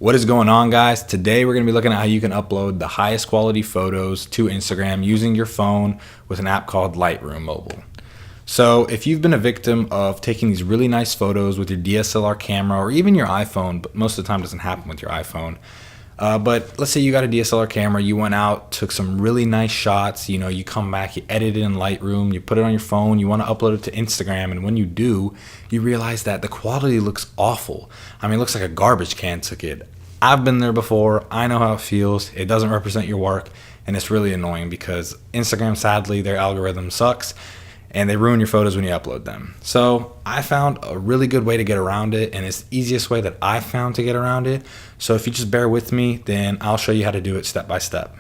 What is going on, guys? Today we're going to be looking at how you can upload the highest quality photos to Instagram using your phone with an app called Lightroom Mobile. So if you've been a victim of taking these really nice photos with your DSLR camera or even your iPhone, but most of the time it doesn't happen with your iPhone, but let's say you got a DSLR camera, you went out, took some really nice shots, you come back, you edit it in Lightroom, you put it on your phone, you want to upload it to Instagram, and when you do, you realize that the quality looks awful. I mean, it looks like a garbage can took it. I've been there before. I know how it feels. It doesn't represent your work, and it's really annoying because Instagram, sadly, their algorithm sucks, and they ruin your photos when you upload them. So I found a really good way to get around it, and it's the easiest way that I found to get around it. So if you just bear with me, then I'll show you how to do it step by step.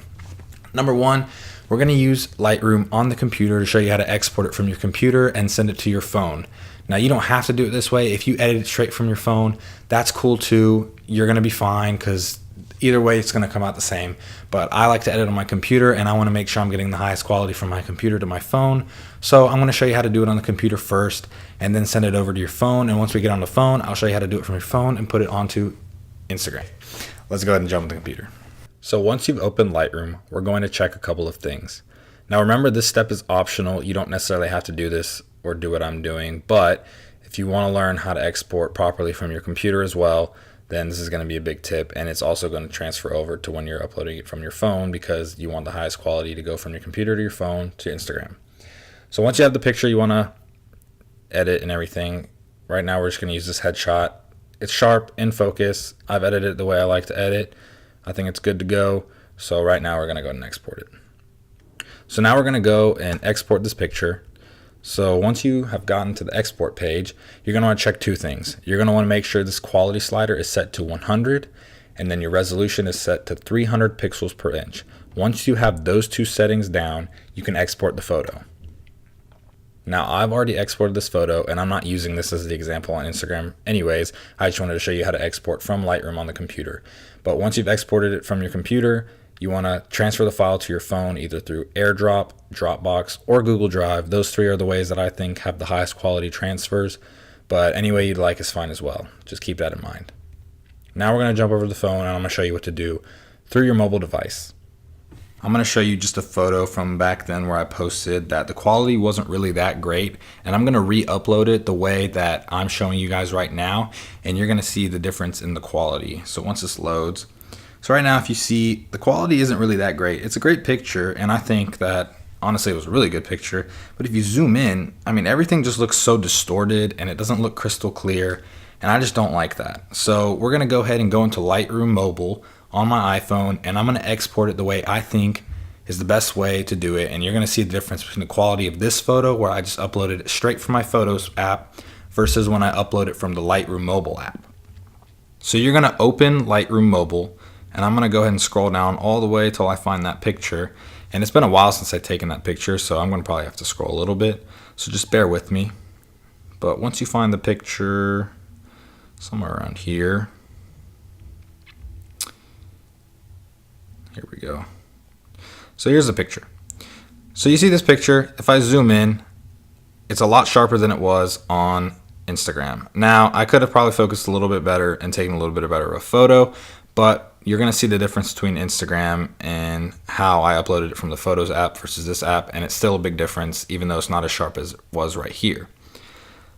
Number one, we're going to use Lightroom on the computer to show you how to export it from your computer and send it to your phone. Now, you don't have to do it this way. If you edit it straight from your phone, that's cool too. You're going to be fine because either way, it's going to come out the same. But I like to edit on my computer, and I want to make sure I'm getting the highest quality from my computer to my phone. So I'm going to show you how to do it on the computer first and then send it over to your phone. And once we get on the phone, I'll show you how to do it from your phone and put it onto Instagram. Let's go ahead and jump on the computer. So once you've opened Lightroom, we're going to check a couple of things. Now remember, this step is optional. You don't necessarily have to do this or do what I'm doing. But if you want to learn how to export properly from your computer as well, then this is going to be a big tip, and it's also going to transfer over to when you're uploading it from your phone because you want the highest quality to go from your computer to your phone to Instagram. So once you have the picture you want to edit and everything, right now we're just going to use this headshot. It's sharp, in focus. I've edited it the way I like to edit. I think it's good to go. So right now we're going to go ahead and export it. So now we're going to go and export this picture. So once you have gotten to the export page, you're going to want to check two things. You're going to want to make sure this quality slider is set to 100, and then your resolution is set to 300 pixels per inch. Once you have those two settings down, you can export the photo. Now, I've already exported this photo, and I'm not using this as the example on Instagram anyways. I just wanted to show you how to export from Lightroom on the computer. But once you've exported it from your computer, you want to transfer the file to your phone either through AirDrop, Dropbox, or Google Drive. Those three are the ways that I think have the highest quality transfers, but any way you'd like is fine as well. Just keep that in mind. Now we're going to jump over to the phone, and I'm going to show you what to do through your mobile device. I'm going to show you just a photo from back then where I posted that the quality wasn't really that great, and I'm going to re-upload it the way that I'm showing you guys right now, and you're going to see the difference in the quality. So once this loads, so right now, if you see, the quality isn't really that great. It's a great picture, and I think that, honestly, it was a really good picture. But if you zoom in, I mean, everything just looks so distorted, and it doesn't look crystal clear, and I just don't like that. So we're going to go ahead and go into Lightroom Mobile on my iPhone, and I'm going to export it the way I think is the best way to do it. And you're going to see the difference between the quality of this photo, where I just uploaded it straight from my Photos app, versus when I upload it from the Lightroom Mobile app. So you're going to open Lightroom Mobile, and I'm going to go ahead and scroll down all the way till I find that picture. And it's been a while since I've taken that picture, so I'm going to probably have to scroll a little bit. So just bear with me. But once you find the picture somewhere around here, here we go. So here's the picture. So you see this picture. If I zoom in, it's a lot sharper than it was on Instagram. Now, I could have probably focused a little bit better and taken a little bit better of a photo, but you're going to see the difference between Instagram and how I uploaded it from the Photos app versus this app, and it's still a big difference, even though it's not as sharp as it was right here.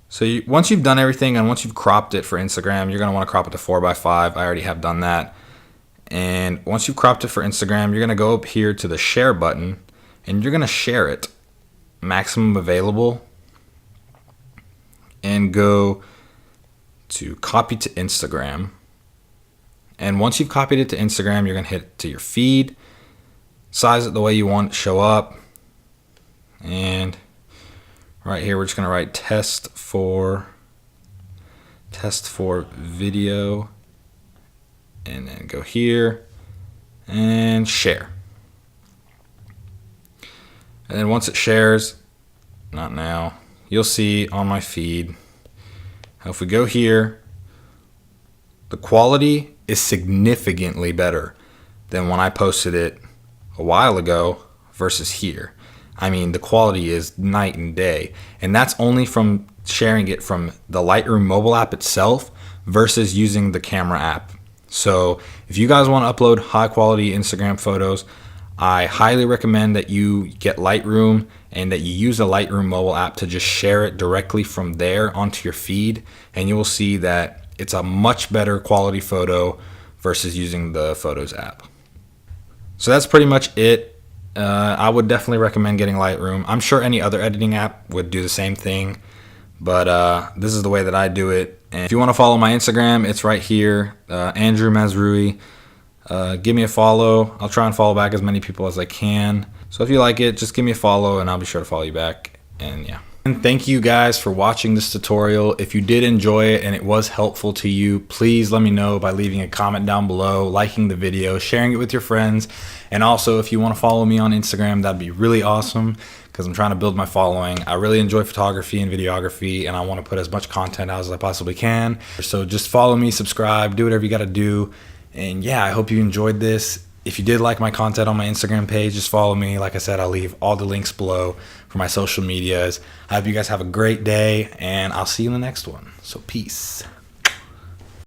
So once you've done everything and once you've cropped it for Instagram, you're going to want to crop it to 4:5. I already have done that. And once you've cropped it for Instagram, you're going to go up here to the share button, and you're going to share it maximum available and go to copy to Instagram. And once you've copied it to Instagram, you're going to hit it to your feed, size it the way you want it to show up. And right here, we're just going to write test for video, and then go here and share. And then once it shares, not now, you'll see on my feed, if we go here, the quality is significantly better than when I posted it a while ago versus here. I mean, the quality is night and day, and that's only from sharing it from the Lightroom mobile app itself versus using the camera app. So if you guys want to upload high quality Instagram photos, I highly recommend that you get Lightroom and that you use the Lightroom mobile app to just share it directly from there onto your feed, and you will see that it's a much better quality photo versus using the Photos app. So that's pretty much it. I would definitely recommend getting Lightroom. I'm sure any other editing app would do the same thing, but this is the way that I do it. And if you want to follow my Instagram, it's right here, Andrew Mazrui. Give me a follow. I'll try and follow back as many people as I can. So if you like it, just give me a follow and I'll be sure to follow you back. And yeah. And thank you guys for watching this tutorial. If you did enjoy it and it was helpful to you, please let me know by leaving a comment down below, liking the video, sharing it with your friends. And also, if you want to follow me on Instagram, that'd be really awesome because I'm trying to build my following. I really enjoy photography and videography, and I want to put as much content out as I possibly can. So just follow me, subscribe, do whatever you got to do. And yeah, I hope you enjoyed this. If you did like my content on my Instagram page, just follow me. Like I said, I'll leave all the links below for my social medias. I hope you guys have a great day, and I'll see you in the next one. So peace.